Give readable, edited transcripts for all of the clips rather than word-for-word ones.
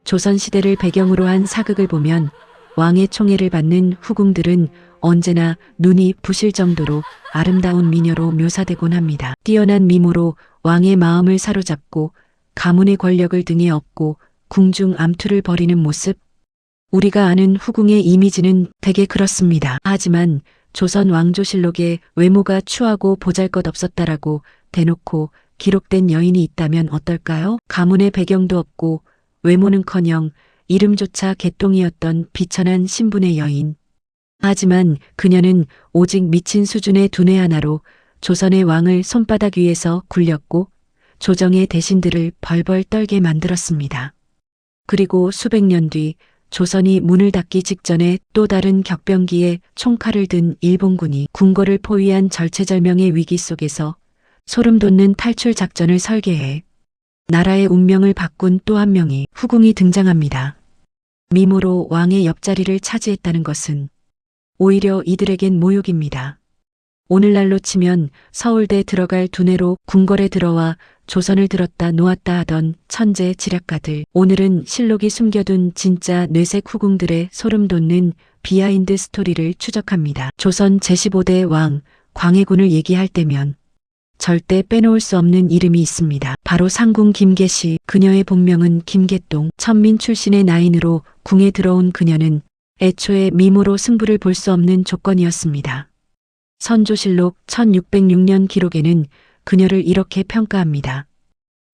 조선시대를 배경으로 한 사극을 보면 왕의 총애를 받는 후궁들은 언제나 눈이 부실 정도로 아름다운 미녀로 묘사되곤 합니다. 뛰어난 미모로 왕의 마음을 사로잡고 가문의 권력을 등에 업고 궁중 암투를 벌이는 모습, 우리가 아는 후궁의 이미지는 대개 그렇습니다. 하지만 조선 왕조실록에 외모가 추하고 보잘것없었다라고 대놓고 기록된 여인이 있다면 어떨까요? 가문의 배경도 없고 외모는커녕 이름조차 개똥이었던 비천한 신분의 여인. 하지만 그녀는 오직 미친 수준의 두뇌 하나로 조선의 왕을 손바닥 위에서 굴렸고 조정의 대신들을 벌벌 떨게 만들었습니다. 그리고 수백 년 뒤 조선이 문을 닫기 직전에 또 다른 격변기에 총칼을 든 일본군이 궁궐을 포위한 절체절명의 위기 속에서 소름 돋는 탈출 작전을 설계해 나라의 운명을 바꾼 또 한 명의 후궁이 등장합니다. 미모로 왕의 옆자리를 차지했다는 것은 오히려 이들에겐 모욕입니다. 오늘날로 치면 서울대 들어갈 두뇌로 궁궐에 들어와 조선을 들었다 놓았다 하던 천재 지략가들. 오늘은 실록이 숨겨둔 진짜 뇌색 후궁들의 소름 돋는 비하인드 스토리를 추적합니다. 조선 제15대 왕 광해군을 얘기할 때면 절대 빼놓을 수 없는 이름이 있습니다. 바로 상궁 김계시. 그녀의 본명은 김계똥. 천민 출신의 나인으로 궁에 들어온 그녀는 애초에 미모로 승부를 볼 수 없는 조건이었습니다. 선조실록 1606년 기록에는 그녀를 이렇게 평가합니다.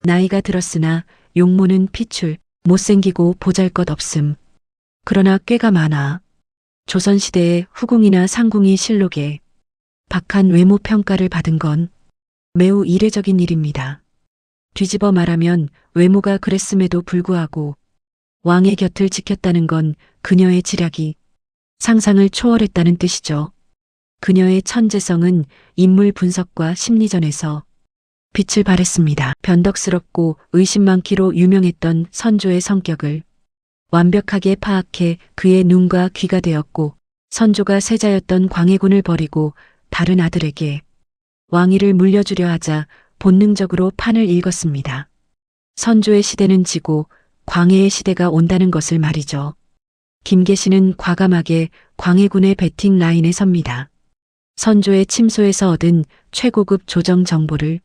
나이가 들었으나 용모는 피출, 못생기고 보잘것없음. 그러나 꾀가 많아. 조선시대의 후궁이나 상궁이 실록에 박한 외모 평가를 받은 건 매우 이례적인 일입니다. 뒤집어 말하면 외모가 그랬음에도 불구하고 왕의 곁을 지켰다는 건 그녀의 지략이 상상을 초월했다는 뜻이죠. 그녀의 천재성은 인물 분석과 심리전에서 빛을 발했습니다. 변덕스럽고 의심 많기로 유명했던 선조의 성격을 완벽하게 파악해 그의 눈과 귀가 되었고, 선조가 세자였던 광해군을 버리고 다른 아들에게 왕위를 물려주려 하자 본능적으로 판을 읽었습니다. 선조의 시대는 지고 광해의 시대가 온다는 것을 말이죠. 김계시는 과감하게 광해군의 배팅 라인에 섭니다. 선조의 침소에서 얻은 최고급 조정 정보를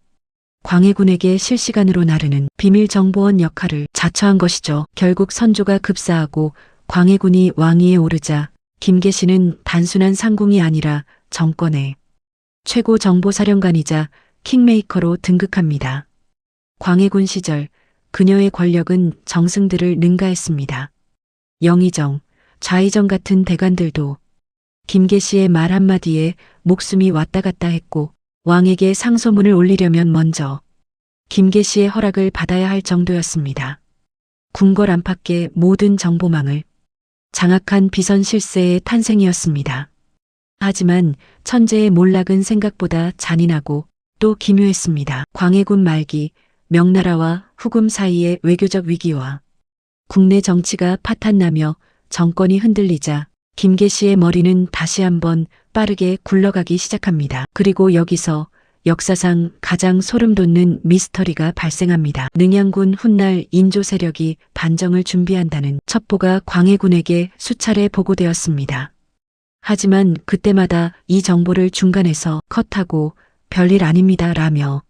광해군에게 실시간으로 나르는 비밀정보원 역할을 자처한 것이죠. 결국 선조가 급사하고 광해군이 왕위에 오르자 김계시는 단순한 상궁이 아니라 정권의 최고 정보사령관이자 킹메이커로 등극합니다. 광해군 시절 그녀의 권력은 정승들을 능가했습니다. 영의정, 좌의정 같은 대관들도 김계시의 말 한마디에 목숨이 왔다 갔다 했고, 왕에게 상소문을 올리려면 먼저 김계시의 허락을 받아야 할 정도였습니다. 궁궐 안팎의 모든 정보망을 장악한 비선 실세의 탄생이었습니다. 하지만 천재의 몰락은 생각보다 잔인하고 또 기묘했습니다. 광해군 말기 명나라와 후금 사이의 외교적 위기와 국내 정치가 파탄나며 정권이 흔들리자 김계시의 머리는 다시 한번 빠르게 굴러가기 시작합니다. 그리고 여기서 역사상 가장 소름 돋는 미스터리가 발생합니다. 능양군 훗날 인조 세력이 반정을 준비한다는 첩보가 광해군에게 수차례 보고되었습니다. 하지만 그때마다 이 정보를 중간에서 컷하고 별일 아닙니다 라며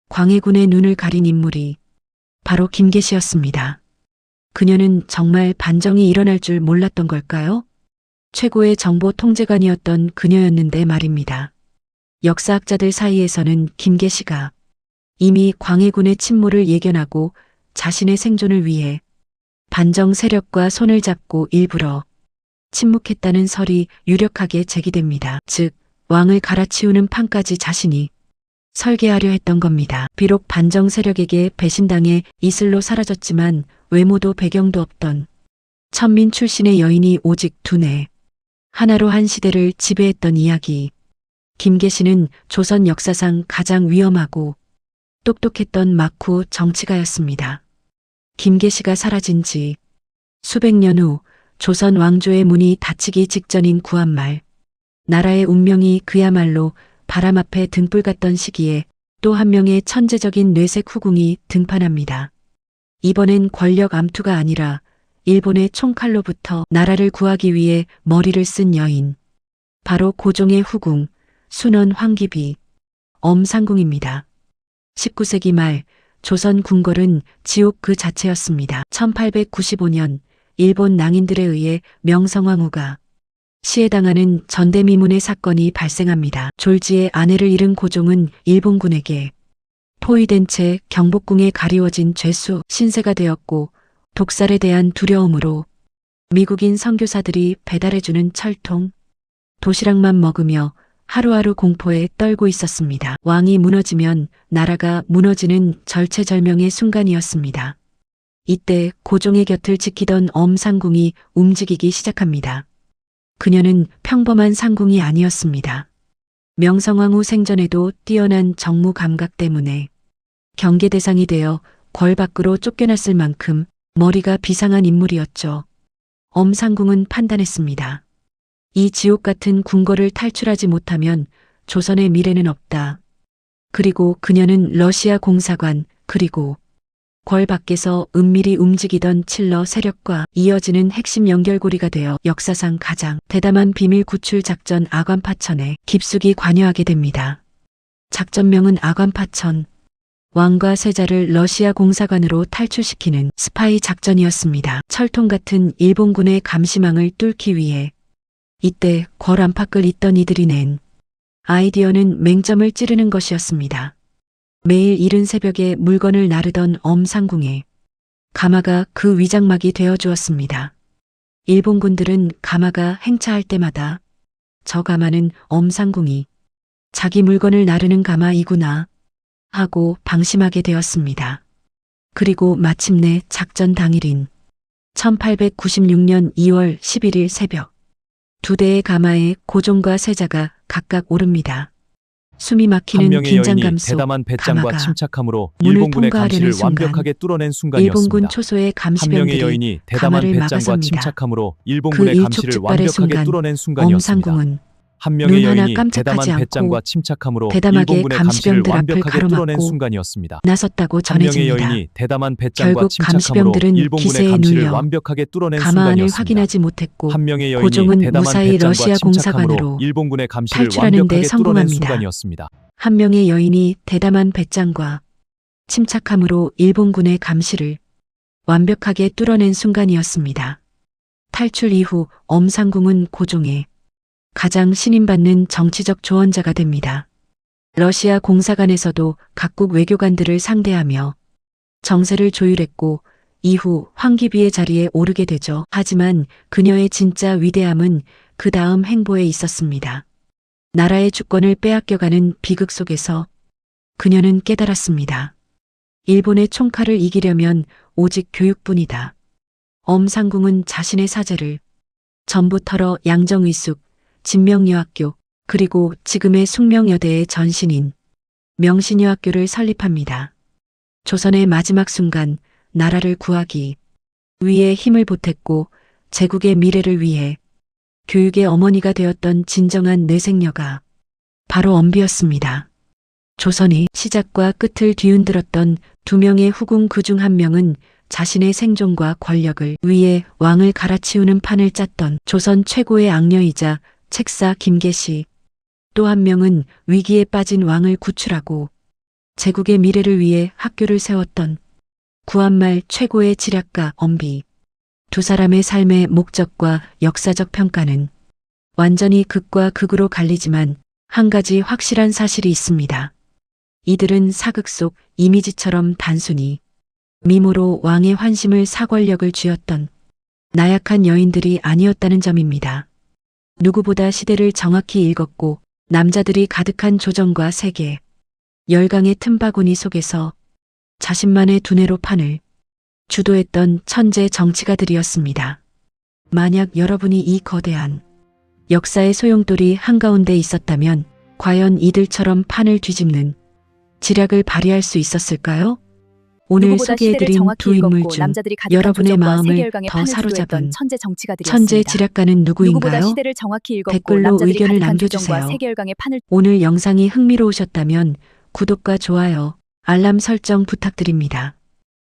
광해군의 눈을 가린 인물이 바로 김계시였습니다. 그녀는 정말 반정이 일어날 줄 몰랐던 걸까요? 최고의 정보 통제관이었던 그녀였는데 말입니다. 역사학자들 사이에서는 김계시가 이미 광해군의 침몰을 예견하고 자신의 생존을 위해 반정 세력과 손을 잡고 일부러 침묵했다는 설이 유력하게 제기됩니다. 즉, 왕을 갈아치우는 판까지 자신이 설계하려 했던 겁니다. 비록 반정 세력에게 배신당해 이슬로 사라졌지만 외모도 배경도 없던 천민 출신의 여인이 오직 두뇌 하나로 한 시대를 지배했던 이야기. 김계시는 조선 역사상 가장 위험하고 똑똑했던 막후 정치가였습니다. 김계시가 사라진 지 수백 년 후 조선 왕조의 문이 닫히기 직전인 구한말, 나라의 운명이 그야말로 바람 앞에 등불 같던 시기에 또 한 명의 천재적인 뇌색 후궁이 등판합니다. 이번엔 권력 암투가 아니라 일본의 총칼로부터 나라를 구하기 위해 머리를 쓴 여인. 바로 고종의 후궁, 순원 황기비, 엄상궁입니다. 19세기 말 조선 궁궐은 지옥 그 자체였습니다. 1895년 일본 낭인들에 의해 명성황후가 시해당하는 전대미문의 사건이 발생합니다. 졸지에 아내를 잃은 고종은 일본군에게 포위된 채 경복궁에 가리워진 죄수 신세가 되었고, 독살에 대한 두려움으로 미국인 선교사들이 배달해주는 철통, 도시락만 먹으며 하루하루 공포에 떨고 있었습니다. 왕이 무너지면 나라가 무너지는 절체절명의 순간이었습니다. 이때 고종의 곁을 지키던 엄상궁이 움직이기 시작합니다. 그녀는 평범한 상궁이 아니었습니다. 명성황후 생전에도 뛰어난 정무 감각 때문에 경계 대상이 되어 궐 밖으로 쫓겨났을 만큼 머리가 비상한 인물이었죠. 엄상궁은 판단했습니다. 이 지옥 같은 궁궐을 탈출하지 못하면 조선의 미래는 없다. 그리고 그녀는 러시아 공사관, 그리고 궐 밖에서 은밀히 움직이던 칠러 세력과 이어지는 핵심 연결고리가 되어 역사상 가장 대담한 비밀 구출 작전 아관파천에 깊숙이 관여하게 됩니다. 작전명은 아관파천. 왕과 세자를 러시아 공사관으로 탈출시키는 스파이 작전이었습니다. 철통 같은 일본군의 감시망을 뚫기 위해 이때 궐 안팎을 잇던 이들이 낸 아이디어는 맹점을 찌르는 것이었습니다. 매일 이른 새벽에 물건을 나르던 엄상궁에 가마가 그 위장막이 되어주었습니다. 일본군들은 가마가 행차할 때마다 저 가마는 엄상궁이 자기 물건을 나르는 가마이구나 하고 방심하게 되었습니다. 그리고 마침내 작전 당일인 1896년 2월 11일 새벽, 두 대의 가마에 고종과 세자가 각각 오릅니다. 숨이 막히는 긴장감 속 대담한 배짱과 가마가 침착함으로 문을 일본군의 감시를 통과하려는 순간 완벽하게 뚫어낸 순간이었습니다. 일본군 초소의 한 명의 감시병들이 여인이 대담한 가마를 배짱과 막아섭니다. 침착함으로 그 일본군의 감시를 일촉즉발의 완벽하게 순간 뚫어낸 순간이었습니다. 엄상궁은 한 명의 눈 하나 여인이 깜짝하지 대담한 않고 배짱과 침착함으로 대담하게 일본군의 감시를 감시병들 앞을 완벽하게 뚫어낸 가로막고 순간이었습니다. 나섰다고 한 명의 전해집니다. 여인이 대담한 배짱과 결국 침착함으로 감시병들은 일본군의 기세에 감시를 눌려 완벽하게 뚫어낸 가마 안을 순간이었습니다. 확인하지 못했고 한 명의 여인이 고종은 대담한 무사히 배짱과 러시아 침착함으로 공사관으로 일본군의 감시를 탈출하는 데 완벽하게 뚫어낸 성공합니다. 순간이었습니다. 한 명의 여인이 대담한 배짱과 침착함으로 일본군의 감시를 완벽하게 뚫어낸 순간이었습니다. 탈출 이후 엄상궁은 고종의 가장 신임받는 정치적 조언자가 됩니다. 러시아 공사관에서도 각국 외교관들을 상대하며 정세를 조율했고 이후 황기비의 자리에 오르게 되죠. 하지만 그녀의 진짜 위대함은 그 다음 행보에 있었습니다. 나라의 주권을 빼앗겨가는 비극 속에서 그녀는 깨달았습니다. 일본의 총칼을 이기려면 오직 교육뿐이다. 엄상궁은 자신의 사제를 전부 털어 양정의숙, 진명여학교, 그리고 지금의 숙명여대의 전신인 명신여학교를 설립합니다. 조선의 마지막 순간 나라를 구하기 위해 힘을 보탰고 제국의 미래를 위해 교육의 어머니가 되었던 진정한 내생녀가 바로 엄비였습니다. 조선이 시작과 끝을 뒤흔들었던 두 명의 후궁 그중 한 명은 자신의 생존과 권력을 위해 왕을 갈아치우는 판을 짰던 조선 최고의 악녀이자 책사 김계시, 또 한 명은 위기에 빠진 왕을 구출하고 제국의 미래를 위해 학교를 세웠던 구한말 최고의 지략가 엄비. 두 사람의 삶의 목적과 역사적 평가는 완전히 극과 극으로 갈리지만 한 가지 확실한 사실이 있습니다. 이들은 사극 속 이미지처럼 단순히 미모로 왕의 환심을 사권력을 쥐었던 나약한 여인들이 아니었다는 점입니다. 누구보다 시대를 정확히 읽었고 남자들이 가득한 조정과 세계, 열강의 틈바구니 속에서 자신만의 두뇌로 판을 주도했던 천재 정치가들이었습니다. 만약 여러분이 이 거대한 역사의 소용돌이 한가운데 있었다면 과연 이들처럼 판을 뒤집는 지략을 발휘할 수 있었을까요? 오늘 소개해드린 두 인물 중 여러분의 마음을 더 사로잡은 천재 지략가는 누구인가요? 댓글로 의견을 남겨주세요. 오늘 영상이 흥미로우셨다면 구독과 좋아요, 알람 설정 부탁드립니다.